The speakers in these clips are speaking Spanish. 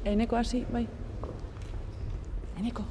Eneko hasi, bai. Eneko.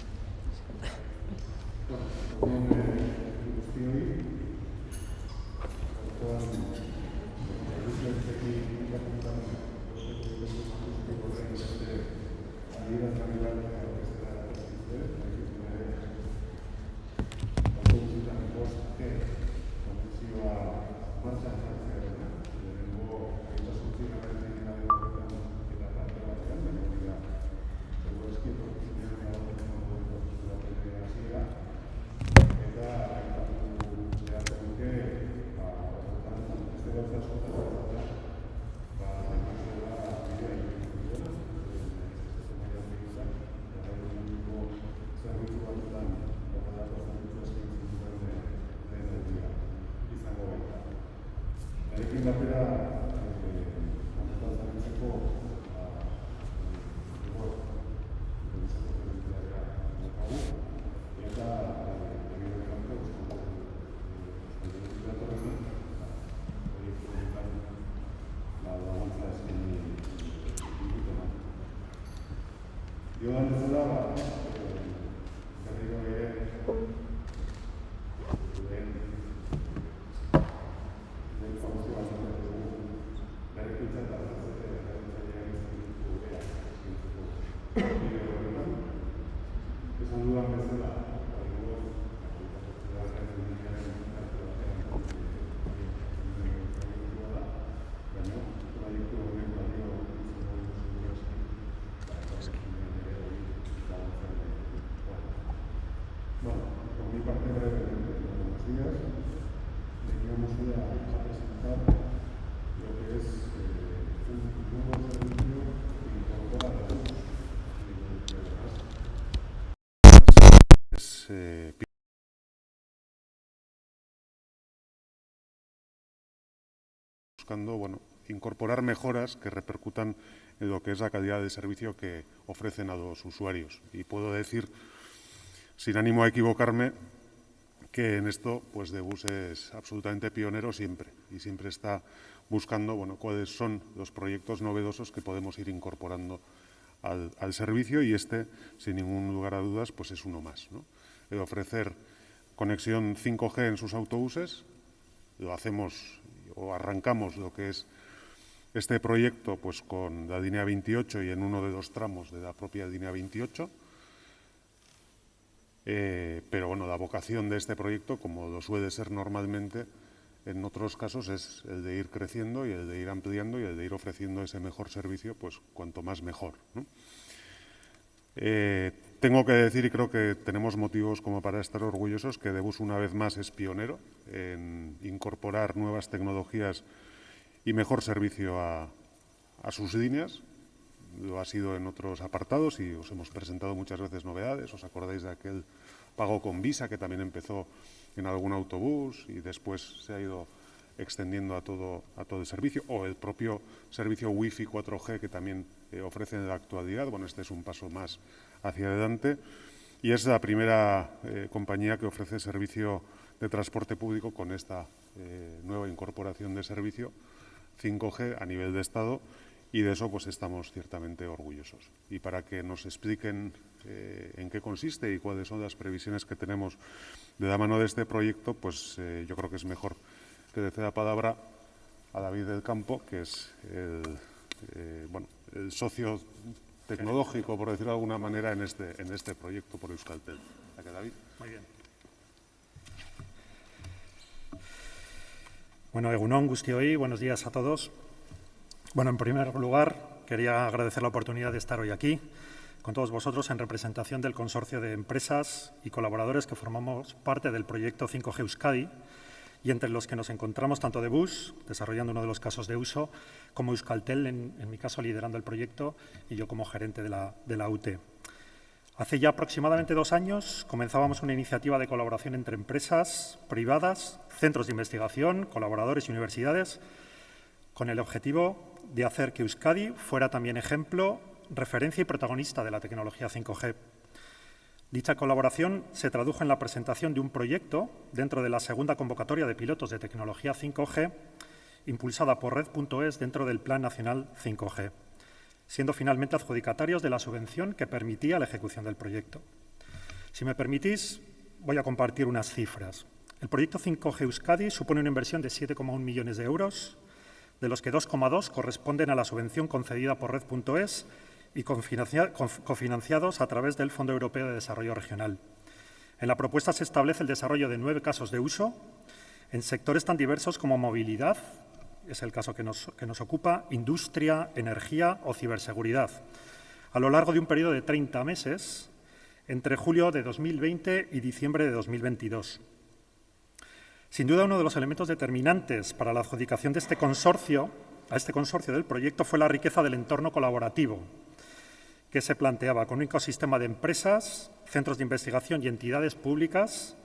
Buscando incorporar mejoras que repercutan en lo que es la calidad de servicio que ofrecen a los usuarios. Y puedo decir, sin ánimo a equivocarme, que en esto pues Debus es absolutamente pionero siempre y siempre está buscando cuáles son los proyectos novedosos que podemos ir incorporando al servicio, y este, sin ningún lugar a dudas, pues es uno más, ¿no? El ofrecer conexión 5G en sus autobuses. Lo hacemos o arrancamos lo que es este proyecto pues con la línea 28 y en uno de los tramos de la propia línea 28. Pero la vocación de este proyecto, como lo suele ser normalmente en otros casos, es el de ir creciendo y el de ir ampliando y el de ir ofreciendo ese mejor servicio, pues cuanto más mejor, ¿no? Tengo que decir, y creo que tenemos motivos como para estar orgullosos, que Debus una vez más es pionero en incorporar nuevas tecnologías y mejor servicio a sus líneas. Lo ha sido en otros apartados y os hemos presentado muchas veces novedades. ¿Os acordáis de aquel pago con Visa que también empezó en algún autobús y después se ha ido extendiendo a todo el servicio? O el propio servicio Wi-Fi 4G que también ofrece en la actualidad. Este es un paso más hacia adelante y es la primera compañía que ofrece servicio de transporte público con esta nueva incorporación de servicio 5G a nivel de Estado, y de eso pues estamos ciertamente orgullosos. Y para que nos expliquen en qué consiste y cuáles son las previsiones que tenemos de la mano de este proyecto, pues yo creo que es mejor que le ceda la palabra a David del Campo, que es el socio tecnológico, por decirlo de alguna manera, en este proyecto por Euskaltel. ¿A qué, David? Muy bien. Egunon guztioi, buenos días a todos. En primer lugar, quería agradecer la oportunidad de estar hoy aquí con todos vosotros en representación del consorcio de empresas y colaboradores que formamos parte del proyecto 5G Euskadi, y entre los que nos encontramos tanto Debus, desarrollando uno de los casos de uso, como Euskaltel, en mi caso liderando el proyecto, y yo como gerente de la UT. Hace ya aproximadamente 2 años comenzábamos una iniciativa de colaboración entre empresas privadas, centros de investigación, colaboradores y universidades, con el objetivo de hacer que Euskadi fuera también ejemplo, referencia y protagonista de la tecnología 5G. Dicha colaboración se tradujo en la presentación de un proyecto dentro de la segunda convocatoria de pilotos de tecnología 5G impulsada por Red.es dentro del Plan Nacional 5G. siendo finalmente adjudicatarios de la subvención que permitía la ejecución del proyecto. Si me permitís, voy a compartir unas cifras. El proyecto 5G Euskadi supone una inversión de 7,1 millones de euros, de los que 2,2 corresponden a la subvención concedida por Red.es y cofinanciados a través del Fondo Europeo de Desarrollo Regional. En la propuesta se establece el desarrollo de 9 casos de uso en sectores tan diversos como movilidad, es el caso que nos ocupa, industria, energía o ciberseguridad, a lo largo de un periodo de 30 meses, entre julio de 2020 y diciembre de 2022. Sin duda, uno de los elementos determinantes para la adjudicación de este consorcio, del proyecto, fue la riqueza del entorno colaborativo que se planteaba, con un ecosistema de empresas, centros de investigación y entidades públicas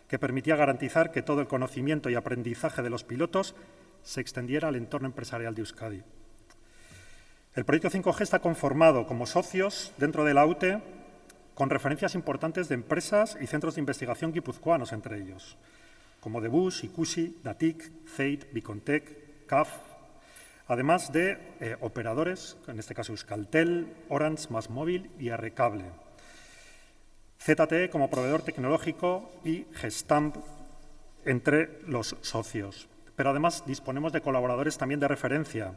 que permitía garantizar que todo el conocimiento y aprendizaje de los pilotos se extendiera al entorno empresarial de Euskadi. El proyecto 5G está conformado como socios dentro de la UTE con referencias importantes de empresas y centros de investigación guipuzcoanos entre ellos, como Debus, Ikusi, Datic, CEIT, Bicontec, CAF, además de operadores, en este caso Euskaltel, Orange, MásMóvil y Arrecable. ZTE como proveedor tecnológico y Gestamp entre los socios. Pero además disponemos de colaboradores también de referencia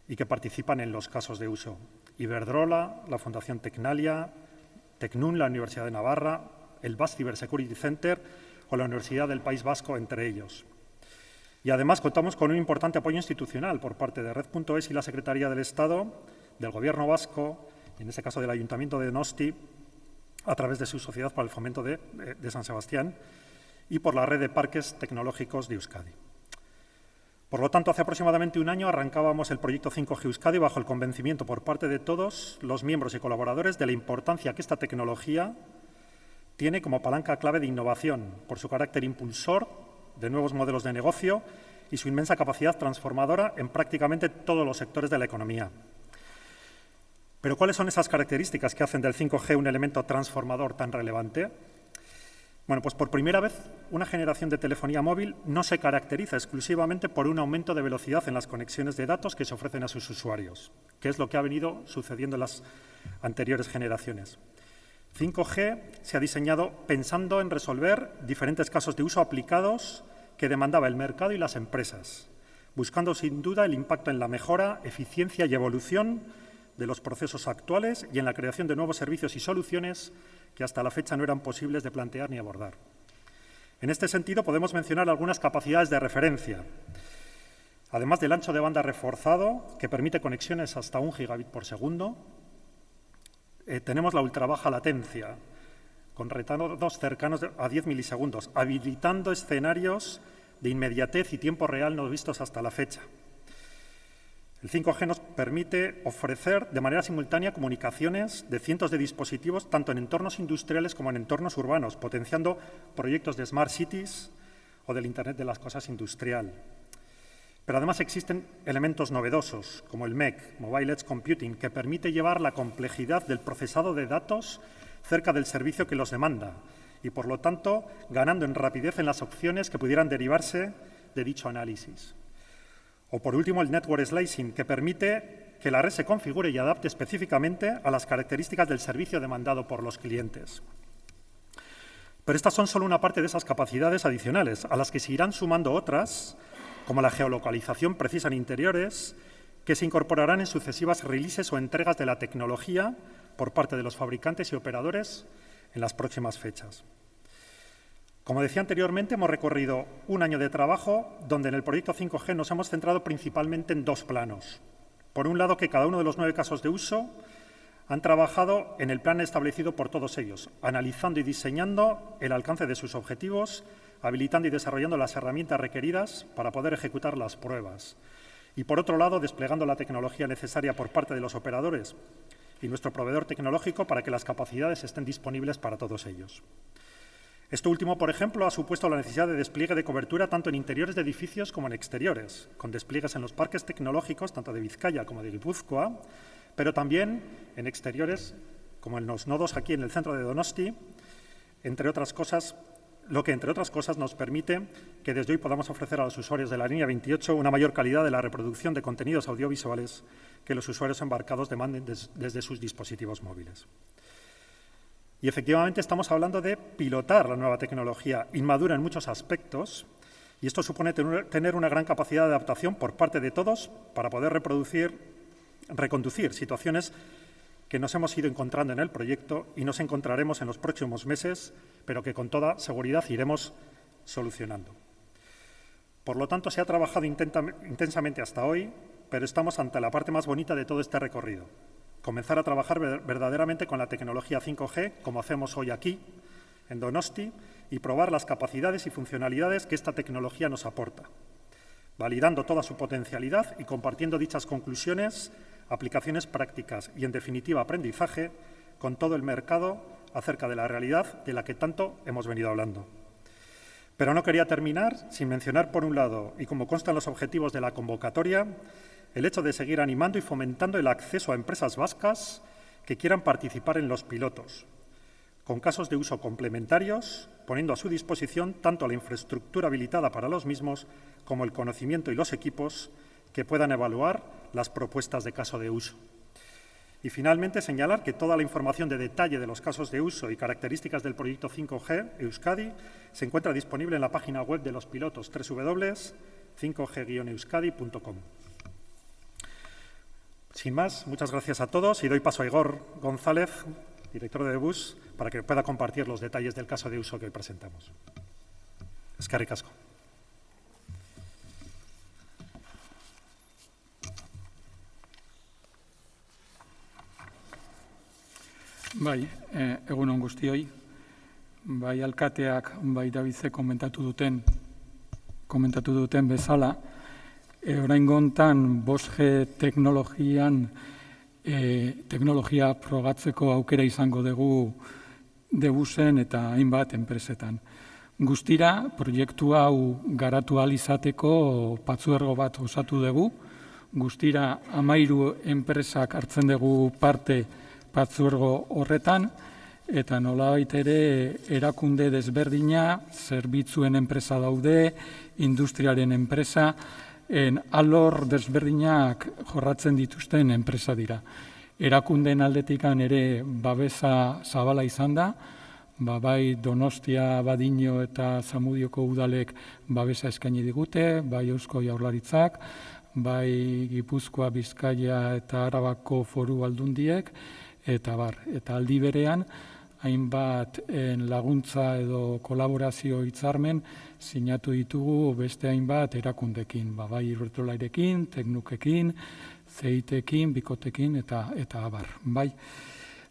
y que participan en los casos de uso. Iberdrola, la Fundación Tecnalia, Tecnun, la Universidad de Navarra, el BAS Cybersecurity Center o la Universidad del País Vasco, entre ellos. Y además contamos con un importante apoyo institucional por parte de Red.es y la Secretaría del Estado, del Gobierno vasco, y en este caso del Ayuntamiento de Donosti, a través de su Sociedad para el Fomento de San Sebastián y por la Red de Parques Tecnológicos de Euskadi. Por lo tanto, hace aproximadamente un año arrancábamos el proyecto 5G Euskadi bajo el convencimiento por parte de todos los miembros y colaboradores de la importancia que esta tecnología tiene como palanca clave de innovación, por su carácter impulsor de nuevos modelos de negocio y su inmensa capacidad transformadora en prácticamente todos los sectores de la economía. Pero ¿cuáles son esas características que hacen del 5G un elemento transformador tan relevante? Bueno, pues por primera vez una generación de telefonía móvil no se caracteriza exclusivamente por un aumento de velocidad en las conexiones de datos que se ofrecen a sus usuarios, que es lo que ha venido sucediendo en las anteriores generaciones. 5G se ha diseñado pensando en resolver diferentes casos de uso aplicados que demandaba el mercado y las empresas, buscando sin duda el impacto en la mejora, eficiencia y evolución de los procesos actuales y en la creación de nuevos servicios y soluciones que hasta la fecha no eran posibles de plantear ni abordar. En este sentido, podemos mencionar algunas capacidades de referencia. Además del ancho de banda reforzado, que permite conexiones hasta 1 gigabit por segundo, tenemos la ultrabaja latencia, con retardos cercanos a 10 milisegundos, habilitando escenarios de inmediatez y tiempo real no vistos hasta la fecha. El 5G nos permite ofrecer de manera simultánea comunicaciones de cientos de dispositivos, tanto en entornos industriales como en entornos urbanos, potenciando proyectos de Smart Cities o del Internet de las Cosas industrial. Pero además existen elementos novedosos, como el MEC, Mobile Edge Computing, que permite llevar la complejidad del procesado de datos cerca del servicio que los demanda y, por lo tanto, ganando en rapidez en las opciones que pudieran derivarse de dicho análisis. O, por último, el Network Slicing, que permite que la red se configure y adapte específicamente a las características del servicio demandado por los clientes. Pero estas son solo una parte de esas capacidades adicionales, a las que se irán sumando otras, como la geolocalización precisa en interiores, que se incorporarán en sucesivas releases o entregas de la tecnología por parte de los fabricantes y operadores en las próximas fechas. Como decía anteriormente, hemos recorrido un año de trabajo donde en el proyecto 5G nos hemos centrado principalmente en dos planos. Por un lado, que cada uno de los 9 casos de uso han trabajado en el plan establecido por todos ellos, analizando y diseñando el alcance de sus objetivos, habilitando y desarrollando las herramientas requeridas para poder ejecutar las pruebas. Y, por otro lado, desplegando la tecnología necesaria por parte de los operadores y nuestro proveedor tecnológico para que las capacidades estén disponibles para todos ellos. Esto último, por ejemplo, ha supuesto la necesidad de despliegue de cobertura tanto en interiores de edificios como en exteriores, con despliegues en los parques tecnológicos, tanto de Vizcaya como de Guipúzcoa, pero también en exteriores, como en los nodos aquí en el centro de Donosti, entre otras cosas, lo que, entre otras cosas, nos permite que desde hoy podamos ofrecer a los usuarios de la línea 28 una mayor calidad de la reproducción de contenidos audiovisuales que los usuarios embarcados demanden desde sus dispositivos móviles. Y efectivamente estamos hablando de pilotar la nueva tecnología, inmadura en muchos aspectos, y esto supone tener una gran capacidad de adaptación por parte de todos para poder reconducir situaciones que nos hemos ido encontrando en el proyecto y nos encontraremos en los próximos meses, pero que con toda seguridad iremos solucionando. Por lo tanto, se ha trabajado intensamente hasta hoy, pero estamos ante la parte más bonita de todo este recorrido. Comenzar a trabajar verdaderamente con la tecnología 5G, como hacemos hoy aquí, en Donosti, y probar las capacidades y funcionalidades que esta tecnología nos aporta, validando toda su potencialidad y compartiendo dichas conclusiones, aplicaciones prácticas y, en definitiva, aprendizaje con todo el mercado acerca de la realidad de la que tanto hemos venido hablando. Pero no quería terminar sin mencionar, por un lado, y como consta en los objetivos de la convocatoria, el hecho de seguir animando y fomentando el acceso a empresas vascas que quieran participar en los pilotos, con casos de uso complementarios, poniendo a su disposición tanto la infraestructura habilitada para los mismos como el conocimiento y los equipos que puedan evaluar las propuestas de caso de uso. Y, finalmente, señalar que toda la información de detalle de los casos de uso y características del proyecto 5G Euskadi se encuentra disponible en la página web de los pilotos www.5g-euskadi.com. Sin más, muchas gracias a todos y doy paso a Igor González, director de Debus, para que pueda compartir los detalles del caso de uso que hoy presentamos. Eskerrik asko. Bai, egun on guztioi. Bai, alkateak bai Davidek komentatu duten bezala, oraingo hontan 5G teknologia probatzeko aukera izango dugu Debusen eta hainbat enpresetan. Guztira, proiektu hau garatu ahal izateko patzuergo bat osatu dugu. Guztira, 13 enpresak hartzen dugu parte patzuergo horretan, eta nolabait ere erakunde desberdina, zerbitzuen enpresa daude, industriaren enpresa, alor desberdinak jorratzen dituzten enpresa dira. Erakundeen aldetikan ere babesa zabala izan da, bai Donostia, Badino eta Zamudioko udalek babesa eskaini digute, bai Eusko Jaurlaritzak, bai Gipuzkoa, Bizkaia eta Arabako foru aldundiek, eta aldi berean, hainbat laguntza edo kolaborazio hitzarmen sinatu ditugu beste hainbat erakundekin, bai Iberdrolairekin, Teknukekin, CEITekin, Bikotekin eta abar. Bai,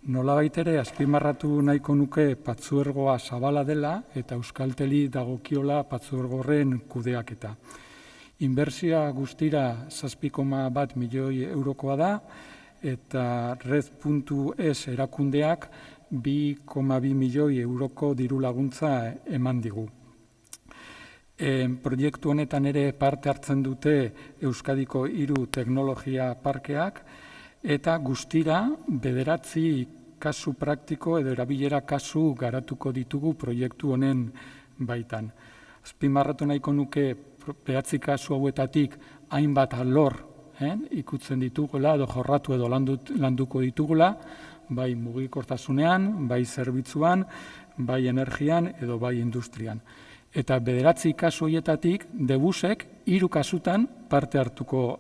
nolabait ere azpimarratu nahiko nuke patzuergoa zabala dela eta Euskalteli dagokiola patzuergo horren kudeaketa. Inbertsioa guztira 7,1 milioi eurokoa da, eta Red.es erakundeak 2,2 milioi euroko diru laguntza eman digu. Proiektu honetan ere parte hartzen dute Euskadiko 3 teknologia parkeak eta guztira 9 kasu praktiko edo erabilera kasu garatuko ditugu proiektu honen baitan. Azpimarratu nahiko nuke 9 kasu hauetatik hainbat alor ikutzen ditugula edo jorratu edo landuko ditugula, bai mugikortasunean, bai zerbitzuan, bai energian edo bai industrian. Eta 9 kasu horietatik Debusek 3 kasutan parte hartuko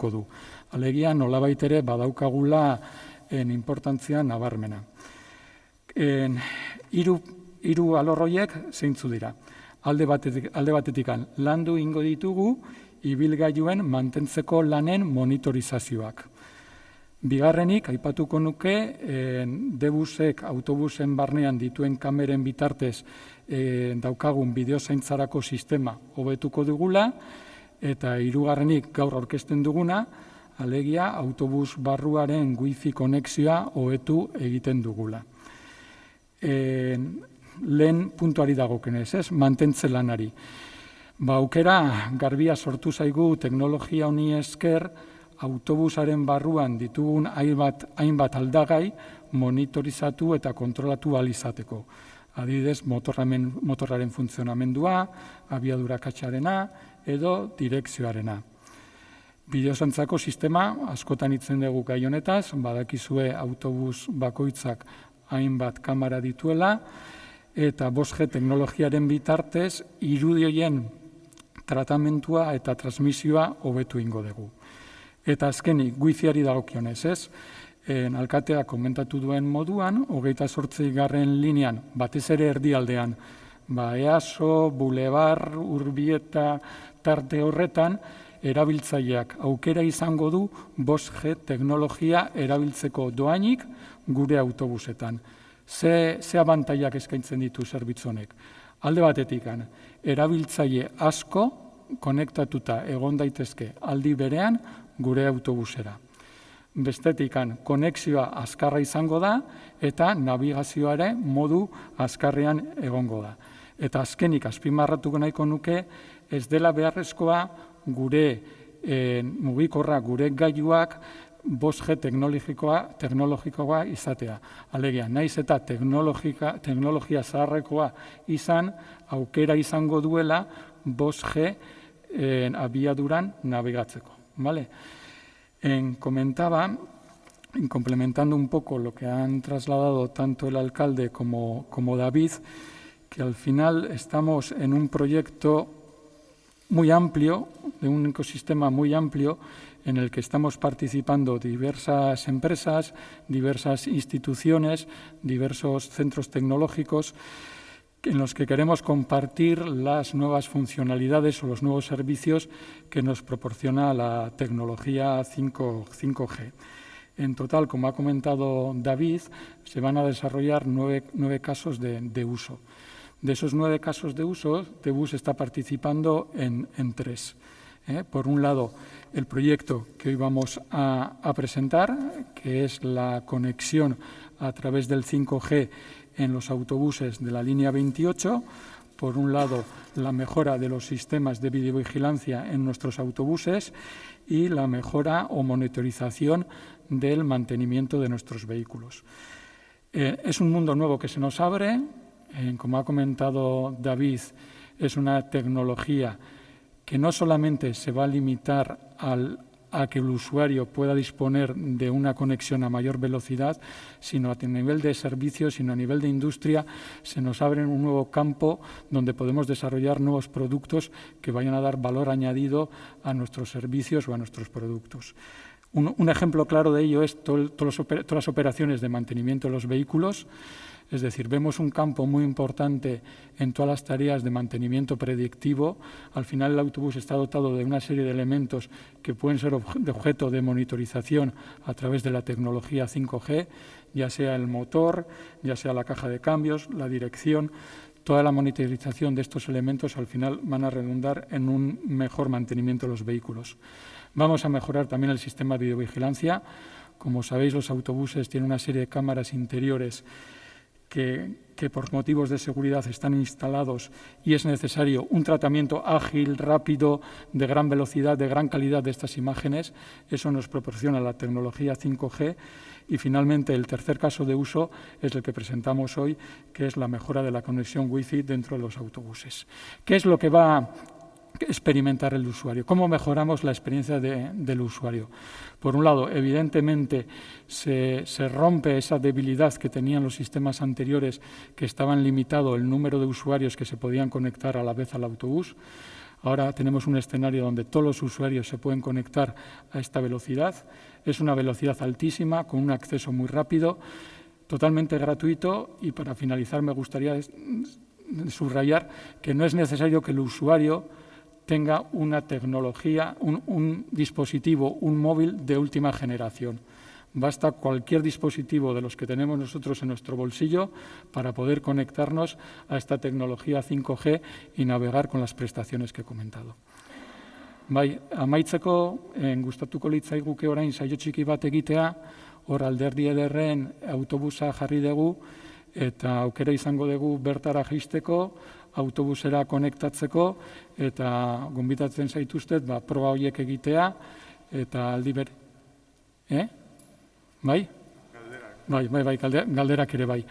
du. Alegia nolabait ere badaukagula inportantzia nabarmena. 3 alor horiek zeintzu dira. Alde batetik landu ingo ditugu ibilgailuen mantentzeko lanen monitorizazioak. Bigarrenik, aipatuko nuke, Debusek autobusen barnean dituen kameren bitartez daukagun bideozaintzarako sistema hobetuko dugula, eta 3. gaur aurkezten duguna, alegia autobus barruaren wifi konexioa hobetu egiten dugula. Lehen puntuari dagokenez, mantentze lanari. Aukera garbia sortu zaigu teknologia honi esker autobusaren barruan ditugun hainbat aldagai monitorizatu eta kontrolatu ahal izateko. Adibidez, motorraren funtzionamendua, abiadura katxarena edo direkzioarena. Bideosantzako sistema, askotan hitzen dugu gai honetaz, badakizue autobus bakoitzak hainbat kamera dituela, eta 5G teknologiaren bitartez, irudioien tratamentua eta transmisioa hobetu ingo dugu. Eta azkenik, wifiari dagokionez, ez? Alkateak komentatu duen moduan, 28. linean, batez ere erdialdean, EASO, Bulebar, Urbieta, tarte horretan, erabiltzaileak aukera izango du 5G teknologia erabiltzeko doainik gure autobusetan. Ze abantaiak eskaintzen ditu zerbitzu honek? Alde batetik, erabiltzaile asko konektatuta egon daitezke aldi berean gure autobusera. Bestetik, konexioa azkarra izango da eta navigazioare modu azkarrean egongo da. Eta azkenik, azpimarratuko nahiko nuke, ez dela beharrezkoa gure mugikorra, gure gailuak 5G teknologikoa izatea. Alegia, naiz eta teknologia zaharrekoa izan, aukera izango duela 5G abiaduran nabigatzeko. Comentaba, complementando un poco lo que han trasladado tanto el alcalde como David, que al final estamos en un proyecto muy amplio, de un ecosistema muy amplio, en el que estamos participando diversas empresas, diversas instituciones, diversos centros tecnológicos, en los que queremos compartir las nuevas funcionalidades o los nuevos servicios que nos proporciona la tecnología 5G. En total, como ha comentado David, se van a desarrollar 9 casos de uso. De esos 9 casos de uso, Tebus está participando en 3. Por un lado, el proyecto que hoy vamos a presentar, que es la conexión a través del 5G en los autobuses de la línea 28. Por un lado, la mejora de los sistemas de videovigilancia en nuestros autobuses y la mejora o monitorización del mantenimiento de nuestros vehículos. Es un mundo nuevo que se nos abre. Como ha comentado David, es una tecnología que no solamente se va a limitar a que el usuario pueda disponer de una conexión a mayor velocidad, sino a nivel de servicios, sino a nivel de industria, se nos abre un nuevo campo donde podemos desarrollar nuevos productos que vayan a dar valor añadido a nuestros servicios o a nuestros productos. Un ejemplo claro de ello es todas las operaciones de mantenimiento de los vehículos. Es decir, vemos un campo muy importante en todas las tareas de mantenimiento predictivo. Al final, el autobús está dotado de una serie de elementos que pueden ser de objeto de monitorización a través de la tecnología 5G, ya sea el motor, ya sea la caja de cambios, la dirección. Toda la monitorización de estos elementos al final van a redundar en un mejor mantenimiento de los vehículos. Vamos a mejorar también el sistema de videovigilancia. Como sabéis, los autobuses tienen una serie de cámaras interiores que por motivos de seguridad están instalados y es necesario un tratamiento ágil, rápido, de gran velocidad, de gran calidad de estas imágenes. Eso nos proporciona la tecnología 5G. Y finalmente, el tercer caso de uso es el que presentamos hoy, que es la mejora de la conexión Wi-Fi dentro de los autobuses. ¿Qué es lo que va a experimentar el usuario? ¿Cómo mejoramos la experiencia del usuario? Por un lado, evidentemente, se rompe esa debilidad que tenían los sistemas anteriores, que estaban limitado el número de usuarios que se podían conectar a la vez al autobús. Ahora tenemos un escenario donde todos los usuarios se pueden conectar a esta velocidad. Es una velocidad altísima, con un acceso muy rápido, totalmente gratuito. Y para finalizar, me gustaría subrayar que no es necesario que el usuario tenga una tecnología, un dispositivo, un móvil de última generación. Basta cualquier dispositivo de los que tenemos nosotros en nuestro bolsillo para poder conectarnos a esta tecnología 5G y navegar con las prestaciones que he comentado. Amaitzeko, gustatuko litzaiguke orain saio txiki bat egitea, hor Alderdi Ederren autobusa jarri dugu eta aukera izango dugu bertara jaisteko, autobusera konektatzeko eta gonbitatzen zaituztet proba horiek egitea eta aldi bere. Bai? galderak ere bai.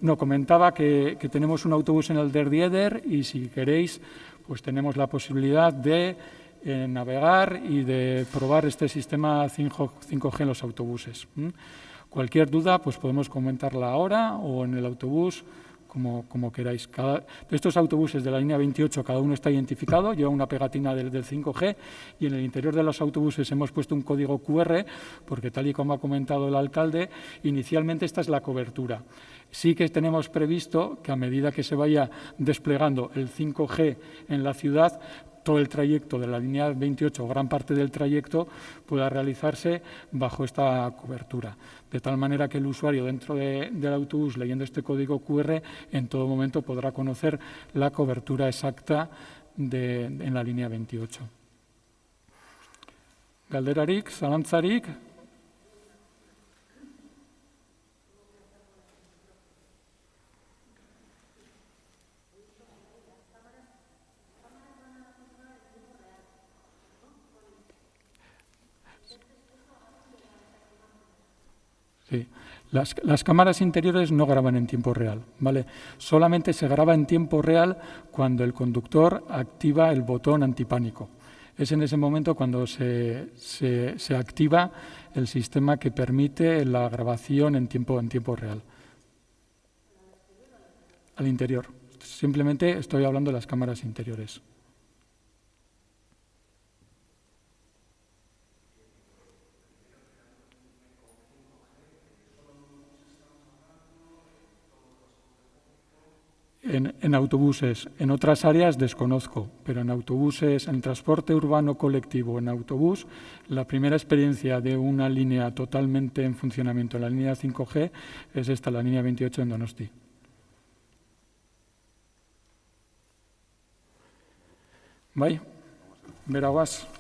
No, comentaba que tenemos un autobús en el Derdieder y si queréis, pues tenemos la posibilidad de navegar y de probar este sistema 5G en los autobuses. Cualquier duda, pues podemos comentarla ahora o en el autobús, como queráis. De estos autobuses de la línea 28, cada uno está identificado, lleva una pegatina del 5G y en el interior de los autobuses hemos puesto un código QR porque, tal y como ha comentado el alcalde, inicialmente esta es la cobertura. Sí que tenemos previsto que a medida que se vaya desplegando el 5G en la ciudad, todo el trayecto de la línea 28, gran parte del trayecto, pueda realizarse bajo esta cobertura. De tal manera que el usuario dentro del autobús, leyendo este código QR, en todo momento podrá conocer la cobertura exacta en la línea 28. Galderarik, zalantzarik? Sí. Las cámaras interiores no graban en tiempo real, ¿vale? Solamente se graba en tiempo real cuando el conductor activa el botón antipánico. Es en ese momento cuando se activa el sistema que permite la grabación en tiempo real. Al interior. Simplemente estoy hablando de las cámaras interiores. En autobuses, en otras áreas desconozco, pero en autobuses, en transporte urbano colectivo, en autobús, la primera experiencia de una línea totalmente en funcionamiento, la línea 5G, es esta, la línea 28 en Donosti. Bai, beragoaz.